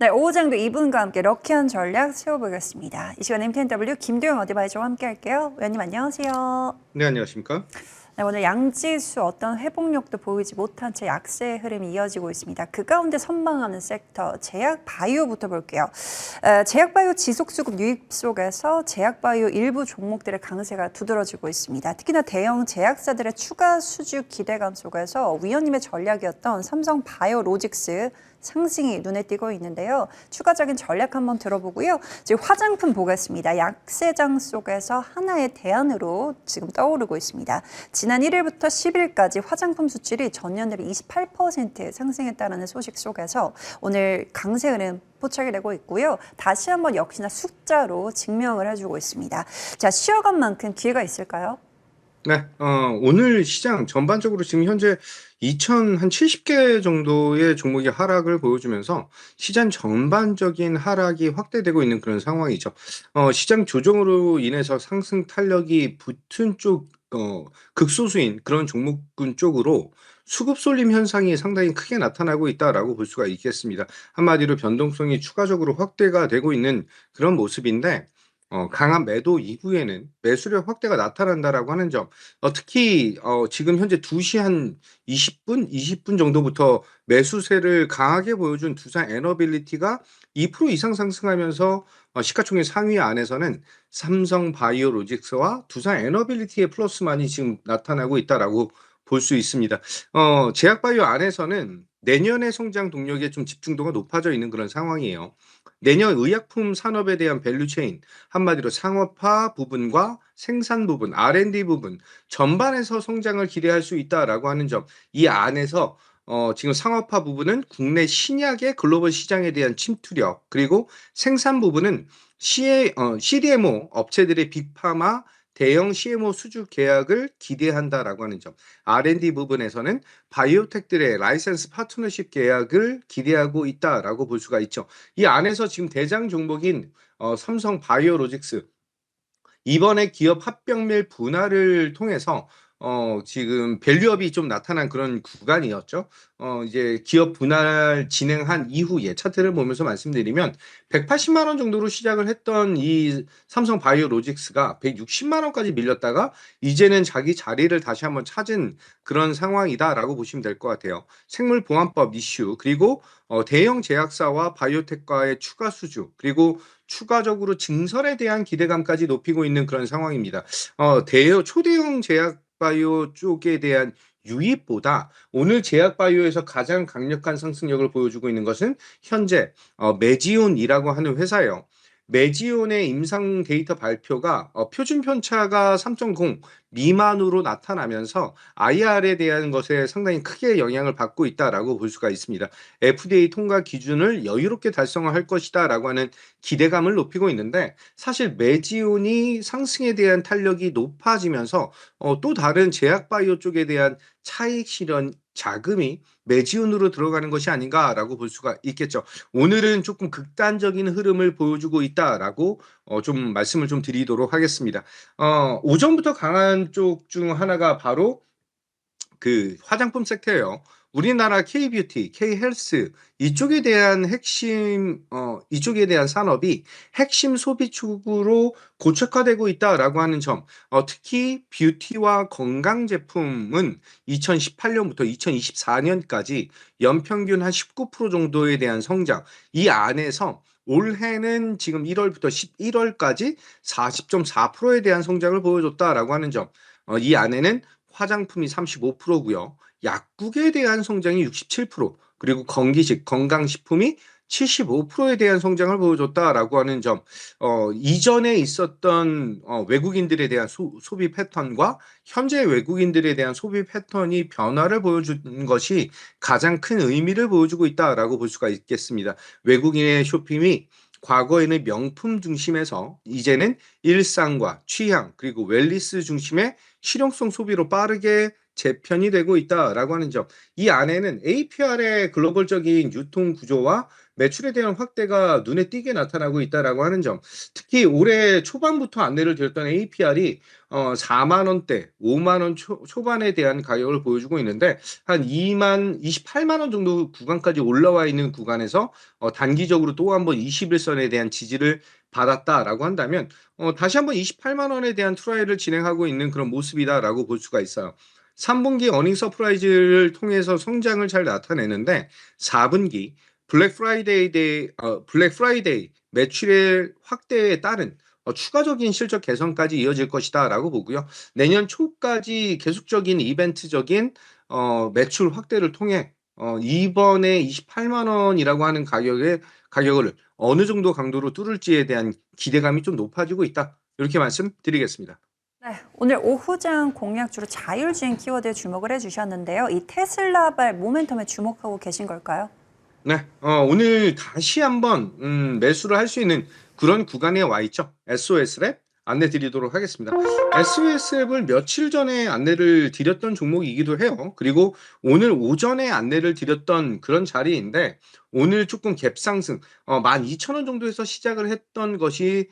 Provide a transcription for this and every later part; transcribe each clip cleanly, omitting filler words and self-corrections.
네, 오후장도 이분과 함께 럭키한 전략 세워보겠습니다. 이 시간 MTNW 김도영 어드바이저와 함께 할게요. 위원님 안녕하세요. 네, 안녕하십니까? 네, 오늘 양지수 어떤 회복력도 보이지 못한 채 약세의 흐름이 이어지고 있습니다. 그 가운데 선방하는 섹터 제약 바이오부터 볼게요. 제약 바이오 지속 수급 유입 속에서 제약 바이오 일부 종목들의 강세가 두드러지고 있습니다. 특히나 대형 제약사들의 추가 수주 기대감 속에서 위원님의 전략이었던 삼성 바이오로직스 상승이 눈에 띄고 있는데요. 추가적인 전략 한번 들어보고요. 이제 화장품 보겠습니다. 약세장 속에서 하나의 대안으로 지금 떠오르고 있습니다. 지난 1일부터 10일까지 화장품 수출이 전년 대비 28% 상승했다는 소식 속에서 오늘 강세 흐름 포착이 되고 있고요. 다시 한번 역시나 숫자로 증명을 해주고 있습니다. 자, 쉬어간 만큼 기회가 있을까요? 네, 오늘 시장 전반적으로 지금 현재 2,070개 정도의 종목이 하락을 보여주면서 시장 전반적인 하락이 확대되고 있는 그런 상황이죠. 시장 조정으로 인해서 상승 탄력이 붙은 쪽, 극소수인 그런 종목군 쪽으로 수급 쏠림 현상이 상당히 크게 나타나고 있다라고 볼 수가 있겠습니다. 한마디로 변동성이 추가적으로 확대가 되고 있는 그런 모습인데, 강한 매도 이후에는 매수력 확대가 나타난다라고 하는 점, 특히 지금 현재 2시 한 20분 정도부터 매수세를 강하게 보여준 두산 에너빌리티가 2% 이상 상승하면서 시가총액 상위 안에서는 삼성 바이오로직스와 두산 에너빌리티의 플러스만이 지금 나타나고 있다라고 볼 수 있습니다. 제약 바이오 안에서는 내년의 성장 동력에 좀 집중도가 높아져 있는 그런 상황이에요. 내년 의약품 산업에 대한 밸류체인, 한마디로 상업화 부분과 생산 부분, R&D 부분 전반에서 성장을 기대할 수 있다라고 하는 점, 이 안에서 지금 상업화 부분은 국내 신약의 글로벌 시장에 대한 침투력, 그리고 생산 부분은 CDMO 업체들의 빅파마 대형 CMO 수주 계약을 기대한다라고 하는 점, R&D 부분에서는 바이오텍들의 라이센스 파트너십 계약을 기대하고 있다라고 볼 수가 있죠. 이 안에서 지금 대장 종목인 삼성 바이오로직스, 이번에 기업 합병밀 분할을 통해서 지금 밸류업이 좀 나타난 그런 구간이었죠. 이제 기업 분할 진행한 이후에 차트를 보면서 말씀드리면 180만 원 정도로 시작을 했던 이 삼성 바이오로직스가 160만 원까지 밀렸다가 이제는 자기 자리를 다시 한번 찾은 그런 상황이다라고 보시면 될 것 같아요. 생물보안법 이슈, 그리고 대형 제약사와 바이오텍과의 추가 수주, 그리고 추가적으로 증설에 대한 기대감까지 높이고 있는 그런 상황입니다. 초대형 제약 바이오 쪽에 대한 유입보다 오늘 제약 바이오에서 가장 강력한 상승력을 보여주고 있는 것은 현재 메지온이라고 하는 회사예요. 메지온의 임상 데이터 발표가 표준 편차가 3.0 미만으로 나타나면서 IR에 대한 것에 상당히 크게 영향을 받고 있다라고 볼 수가 있습니다. FDA 통과 기준을 여유롭게 달성할 것이다라고 하는 기대감을 높이고 있는데, 사실 메지온이 상승에 대한 탄력이 높아지면서 또 다른 제약 바이오 쪽에 대한 차익 실현 자금이 메지온으로 들어가는 것이 아닌가라고 볼 수가 있겠죠. 오늘은 조금 극단적인 흐름을 보여주고 있다라고 좀 말씀을 좀 드리도록 하겠습니다. 오전부터 강한 쪽 중 하나가 바로 그 화장품 섹터예요. 우리나라 K뷰티, K헬스 이쪽에 대한 산업이 핵심 소비 축으로 고착화되고 있다라고 하는 점, 특히 뷰티와 건강 제품은 2018년부터 2024년까지 연평균 한 19% 정도에 대한 성장, 이 안에서 올해는 지금 1월부터 11월까지 40.4%에 대한 성장을 보여줬다라고 하는 점, 이 안에는 화장품이 35%고요. 약국에 대한 성장이 67%, 그리고 건기식, 건강식품이 75%에 대한 성장을 보여줬다라고 하는 점, 이전에 있었던 외국인들에 대한 소비 패턴과 현재 외국인들에 대한 소비 패턴이 변화를 보여준 것이 가장 큰 의미를 보여주고 있다라고 볼 수가 있겠습니다. 외국인의 쇼핑이 과거에는 명품 중심에서 이제는 일상과 취향, 그리고 웰니스 중심의 실용성 소비로 빠르게 재편이 되고 있다라고 하는 점, 이 안에는 APR의 글로벌적인 유통 구조와 매출에 대한 확대가 눈에 띄게 나타나고 있다라고 하는 점, 특히 올해 초반부터 안내를 드렸던 APR이 4만 원대, 5만 원 초반에 대한 가격을 보여주고 있는데 한 28만 원 정도 구간까지 올라와 있는 구간에서 단기적으로 또 한번 21선에 대한 지지를 받았다라고 한다면 다시 한번 28만 원에 대한 트라이를 진행하고 있는 그런 모습이다라고 볼 수가 있어요. 3분기 어닝 서프라이즈를 통해서 성장을 잘 나타내는데 4분기 블랙 프라이데이 매출의 확대에 따른 추가적인 실적 개선까지 이어질 것이다라고 보고요. 내년 초까지 계속적인 이벤트적인 매출 확대를 통해 이번에 28만 원이라고 하는 가격을 어느 정도 강도로 뚫을지에 대한 기대감이 좀 높아지고 있다. 이렇게 말씀드리겠습니다. 네, 오늘 오후장 공략주로 자율주행 키워드에 주목을 해주셨는데요. 이 테슬라발 모멘텀에 주목하고 계신 걸까요? 네, 오늘 다시 한번 매수를 할 수 있는 그런 구간에 와 있죠. SOS랩 안내 드리도록 하겠습니다. SOS랩을 며칠 전에 안내를 드렸던 종목이기도 해요. 그리고 오늘 오전에 안내를 드렸던 그런 자리인데 오늘 조금 갭 상승 12,000원 정도에서 시작을 했던 것이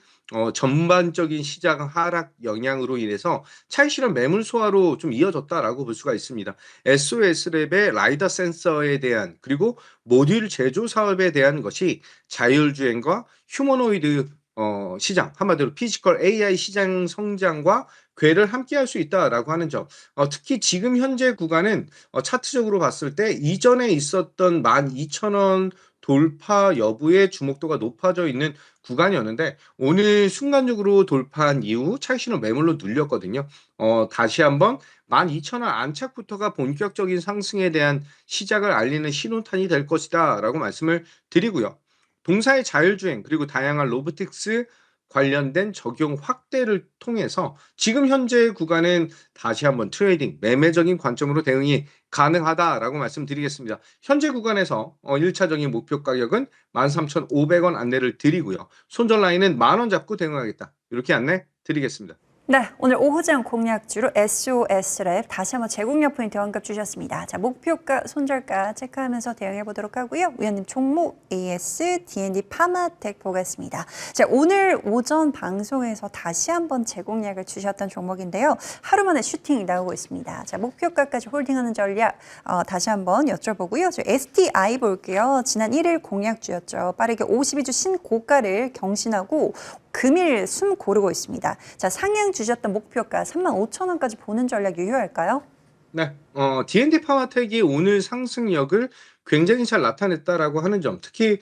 전반적인 시장 하락 영향으로 인해서 차익 실현 매물 소화로 좀 이어졌다라고 볼 수가 있습니다. SOS랩의 라이더 센서에 대한 그리고 모듈 제조 사업에 대한 것이 자율주행과 휴머노이드 시장, 한마디로 피지컬 AI 시장 성장과 궤를 함께할 수 있다라고 하는 점. 특히 지금 현재 구간은 차트적으로 봤을 때 이전에 있었던 12,000원 돌파 여부의 주목도가 높아져 있는 구간이었는데 오늘 순간적으로 돌파한 이후 차익 실현 매물로 눌렸거든요. 다시 한번 12,000원 안착부터가 본격적인 상승에 대한 시작을 알리는 신호탄이 될 것이다라고 말씀을 드리고요. 동사의 자율주행 그리고 다양한 로보틱스 관련된 적용 확대를 통해서 지금 현재 구간은 다시 한번 트레이딩, 매매적인 관점으로 대응이 가능하다라고 말씀드리겠습니다. 현재 구간에서 1차적인 목표 가격은 13,500원 안내를 드리고요. 손절 라인은 10,000원 잡고 대응하겠다. 이렇게 안내 드리겠습니다. 네, 오늘 오후장 공략주로 SOS랩 다시 한번 재공략 포인트 언급 주셨습니다. 자, 목표가, 손절가 체크하면서 대응해 보도록 하고요. 위원님 종목 AS, D&D 파마텍 보겠습니다. 자, 오늘 오전 방송에서 다시 한번 재공략을 주셨던 종목인데요. 하루 만에 슈팅이 나오고 있습니다. 자, 목표가까지 홀딩하는 전략 다시 한번 여쭤보고요. 저 STI 볼게요. 지난 1일 공략주였죠. 빠르게 52주 신고가를 경신하고 금일 숨 고르고 있습니다. 자, 상향 주셨던 목표가 35,000원까지 보는 전략 유효할까요? 네, D&D 파마텍이 오늘 상승력을 굉장히 잘 나타냈다라고 하는 점, 특히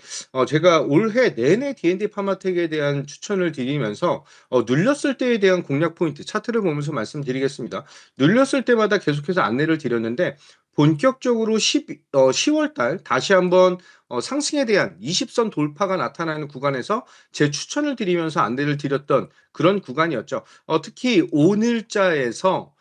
제가 올해 내내 D&D 파마텍에 대한 추천을 드리면서 눌렸을 때에 대한 공략 포인트 차트를 보면서 말씀드리겠습니다. 눌렸을 때마다 계속해서 안내를 드렸는데 본격적으로 10월 달 다시 한번 상승에 대한 20선 돌파가 나타나는 구간에서 제 추천을 드리면서 안내를 드렸던 그런 구간이었죠. 특히 오늘자에서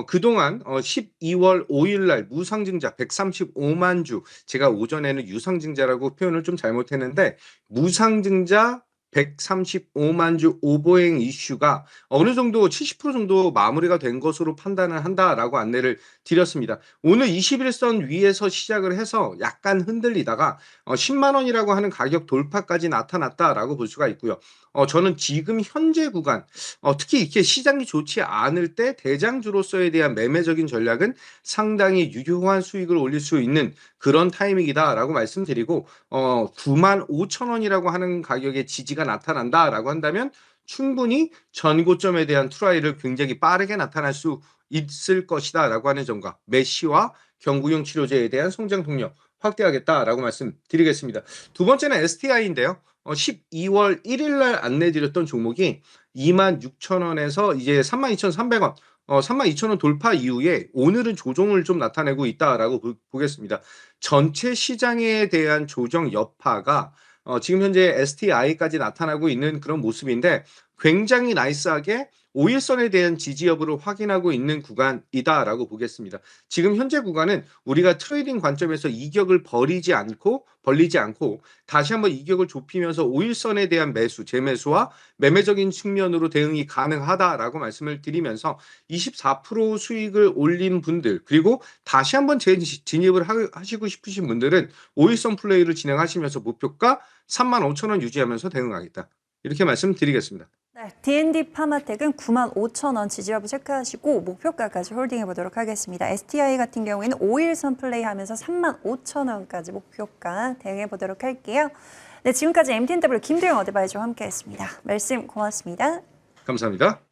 그동안 12월 5일 날 무상증자 135만 주, 제가 오전에는 유상증자라고 표현을 좀 잘못했는데 무상증자 135만 주 오버행 이슈가 어느 정도 70% 정도 마무리가 된 것으로 판단을 한다라고 안내를 드렸습니다. 오늘 21선 위에서 시작을 해서 약간 흔들리다가 10만 원이라고 하는 가격 돌파까지 나타났다라고 볼 수가 있고요. 저는 지금 현재 구간 특히 이렇게 시장이 좋지 않을 때 대장주로서에 대한 매매적인 전략은 상당히 유효한 수익을 올릴 수 있는 그런 타이밍이다라고 말씀드리고 95,000원이라고 하는 가격의 지지가 나타난다라고 한다면 충분히 전고점에 대한 트라이를 굉장히 빠르게 나타날 수 있을 것이다라고 하는 점과 메시와 경구용 치료제에 대한 성장 동력 확대하겠다라고 말씀드리겠습니다. 두 번째는 STI인데요. 12월 1일 날 안내드렸던 종목이 26,000원에서 이제 32,300원 32,000원 돌파 이후에 오늘은 조정을 좀 나타내고 있다라고 보겠습니다. 전체 시장에 대한 조정 여파가 지금 현재 STI까지 나타나고 있는 그런 모습인데 굉장히 나이스하게 5일선에 대한 지지 여부를 확인하고 있는 구간이다라고 보겠습니다. 지금 현재 구간은 우리가 트레이딩 관점에서 이격을 벌리지 않고 다시 한번 이격을 좁히면서 5일선에 대한 매수, 재매수와 매매적인 측면으로 대응이 가능하다라고 말씀을 드리면서 24% 수익을 올린 분들 그리고 다시 한번 재진입을 하시고 싶으신 분들은 5일선 플레이를 진행하시면서 목표가 35,000원 유지하면서 대응하겠다. 이렇게 말씀드리겠습니다. 네, D&D 파마텍은 95,000원 지지여부 체크하시고 목표가까지 홀딩해 보도록 하겠습니다. STI 같은 경우에는 5일선 플레이하면서 35,000원까지 목표가 대응해 보도록 할게요. 네, 지금까지 MTNW 김도영 어드바이저와 함께했습니다. 말씀 고맙습니다. 감사합니다.